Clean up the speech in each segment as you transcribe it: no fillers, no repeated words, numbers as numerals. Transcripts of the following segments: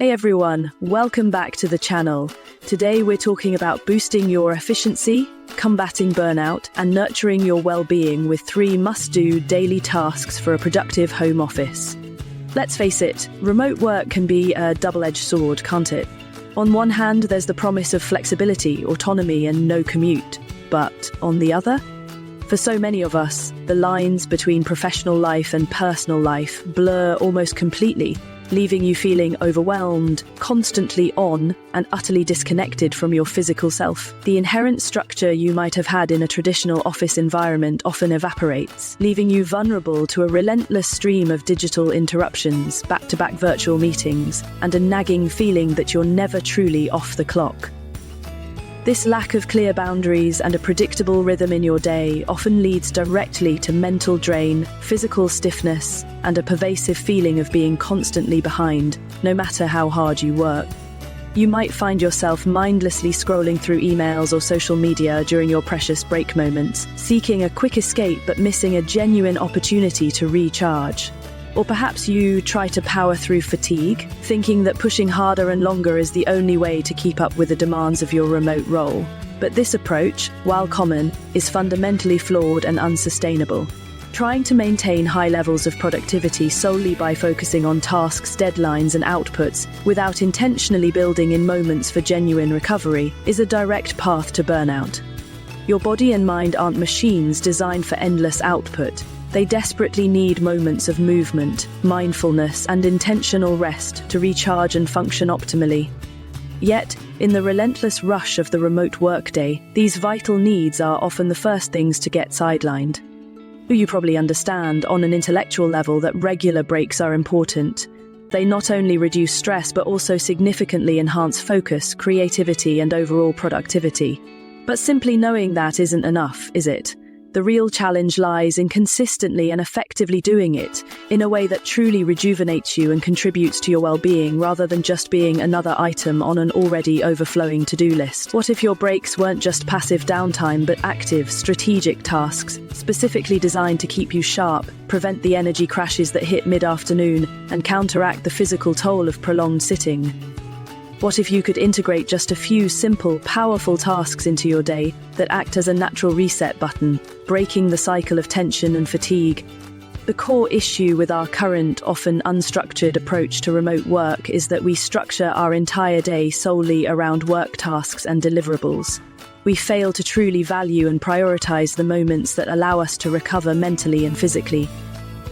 Hey everyone, welcome back to the channel. Today we're talking about boosting your efficiency, combating burnout, and nurturing your well-being with 3 must-do daily tasks for a productive home office. Let's face it, remote work can be a double-edged sword, can't it? On one hand, there's the promise of flexibility, autonomy, and no commute. But on the other, for so many of us, the lines between professional life and personal life blur almost completely, leaving you feeling overwhelmed, constantly on, and utterly disconnected from your physical self. The inherent structure you might have had in a traditional office environment often evaporates, leaving you vulnerable to a relentless stream of digital interruptions, back-to-back virtual meetings, and a nagging feeling that you're never truly off the clock. This lack of clear boundaries and a predictable rhythm in your day often leads directly to mental drain, physical stiffness, and a pervasive feeling of being constantly behind, no matter how hard you work. You might find yourself mindlessly scrolling through emails or social media during your precious break moments, seeking a quick escape but missing a genuine opportunity to recharge. Or perhaps you try to power through fatigue, thinking that pushing harder and longer is the only way to keep up with the demands of your remote role. But this approach, while common, is fundamentally flawed and unsustainable. Trying to maintain high levels of productivity solely by focusing on tasks, deadlines, and outputs, without intentionally building in moments for genuine recovery, is a direct path to burnout. Your body and mind aren't machines designed for endless output. They desperately need moments of movement, mindfulness, and intentional rest to recharge and function optimally. Yet, in the relentless rush of the remote workday, these vital needs are often the first things to get sidelined. You probably understand, on an intellectual level, that regular breaks are important. They not only reduce stress but also significantly enhance focus, creativity, and overall productivity. But simply knowing that isn't enough, is it? The real challenge lies in consistently and effectively doing it in a way that truly rejuvenates you and contributes to your well-being, rather than just being another item on an already overflowing to-do list. What if your breaks weren't just passive downtime but active, strategic tasks, specifically designed to keep you sharp, prevent the energy crashes that hit mid-afternoon, and counteract the physical toll of prolonged sitting? What if you could integrate just a few simple, powerful tasks into your day that act as a natural reset button, breaking the cycle of tension and fatigue? The core issue with our current, often unstructured approach to remote work is that we structure our entire day solely around work tasks and deliverables. We fail to truly value and prioritize the moments that allow us to recover mentally and physically.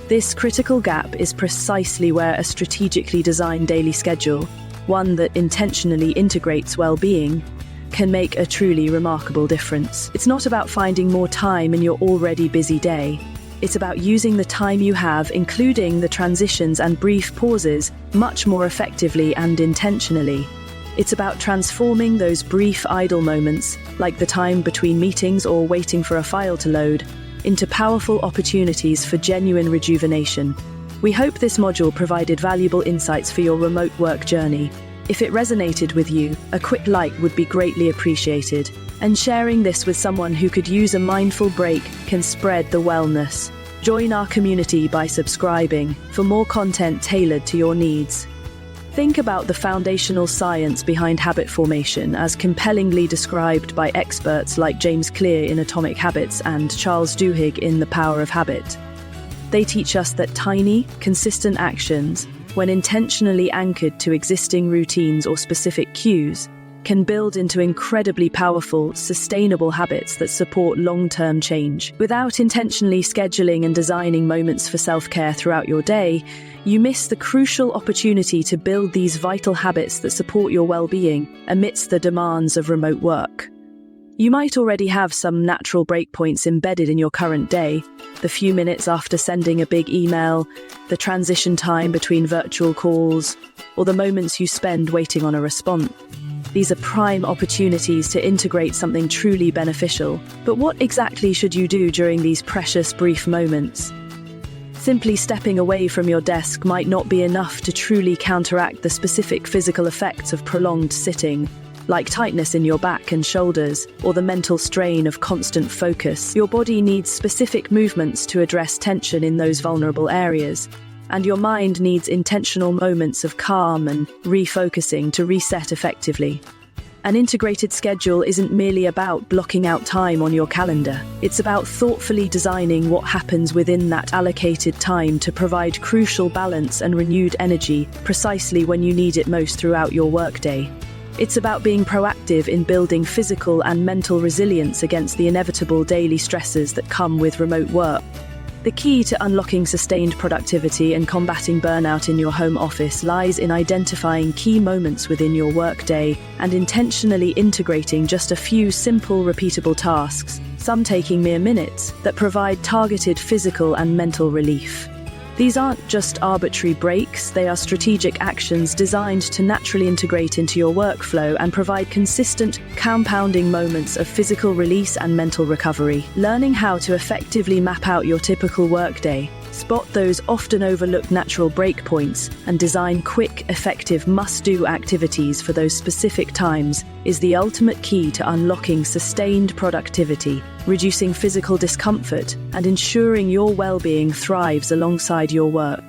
This critical gap is precisely where a strategically designed daily schedule, one that intentionally integrates well-being, can make a truly remarkable difference. It's not about finding more time in your already busy day. It's about using the time you have, including the transitions and brief pauses, much more effectively and intentionally. It's about transforming those brief idle moments, like the time between meetings or waiting for a file to load, into powerful opportunities for genuine rejuvenation. We hope this module provided valuable insights for your remote work journey. If it resonated with you, a quick like would be greatly appreciated. And sharing this with someone who could use a mindful break can spread the wellness. Join our community by subscribing for more content tailored to your needs. Think about the foundational science behind habit formation, as compellingly described by experts like James Clear in Atomic Habits and Charles Duhigg in The Power of Habit. They teach us that tiny, consistent actions, when intentionally anchored to existing routines or specific cues, can build into incredibly powerful, sustainable habits that support long-term change. Without intentionally scheduling and designing moments for self-care throughout your day, you miss the crucial opportunity to build these vital habits that support your well-being amidst the demands of remote work. You might already have some natural breakpoints embedded in your current day: the few minutes after sending a big email, the transition time between virtual calls, or the moments you spend waiting on a response. These are prime opportunities to integrate something truly beneficial. But what exactly should you do during these precious brief moments? Simply stepping away from your desk might not be enough to truly counteract the specific physical effects of prolonged sitting, like tightness in your back and shoulders, or the mental strain of constant focus. Your body needs specific movements to address tension in those vulnerable areas. and your mind needs intentional moments of calm and refocusing to reset effectively. An integrated schedule isn't merely about blocking out time on your calendar. It's about thoughtfully designing what happens within that allocated time to provide crucial balance and renewed energy precisely when you need it most throughout your workday. It's about being proactive in building physical and mental resilience against the inevitable daily stresses that come with remote work. The key to unlocking sustained productivity and combating burnout in your home office lies in identifying key moments within your workday and intentionally integrating just a few simple, repeatable tasks, some taking mere minutes, that provide targeted physical and mental relief. These aren't just arbitrary breaks, they are strategic actions designed to naturally integrate into your workflow and provide consistent, compounding moments of physical release and mental recovery. Learning how to effectively map out your typical workday, spot those often overlooked natural breakpoints, and design quick, effective, must-do activities for those specific times is the ultimate key to unlocking sustained productivity, reducing physical discomfort, and ensuring your well-being thrives alongside your work.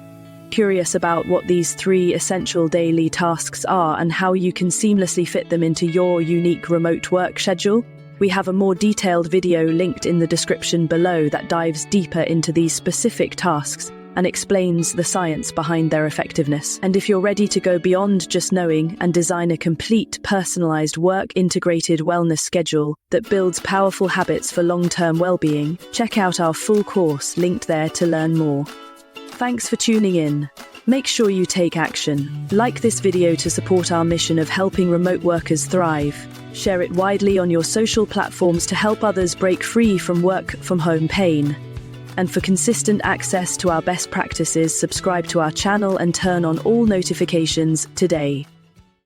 Curious about what these 3 essential daily tasks are and how you can seamlessly fit them into your unique remote work schedule? We have a more detailed video linked in the description below that dives deeper into these specific tasks and explains the science behind their effectiveness. And if you're ready to go beyond just knowing and design a complete, personalized, work-integrated wellness schedule that builds powerful habits for long-term well-being, check out our full course linked there to learn more. Thanks for tuning in. Make sure you take action. Like this video to support our mission of helping remote workers thrive. Share it widely on your social platforms to help others break free from work-from-home pain. And for consistent access to our best practices, subscribe to our channel and turn on all notifications today.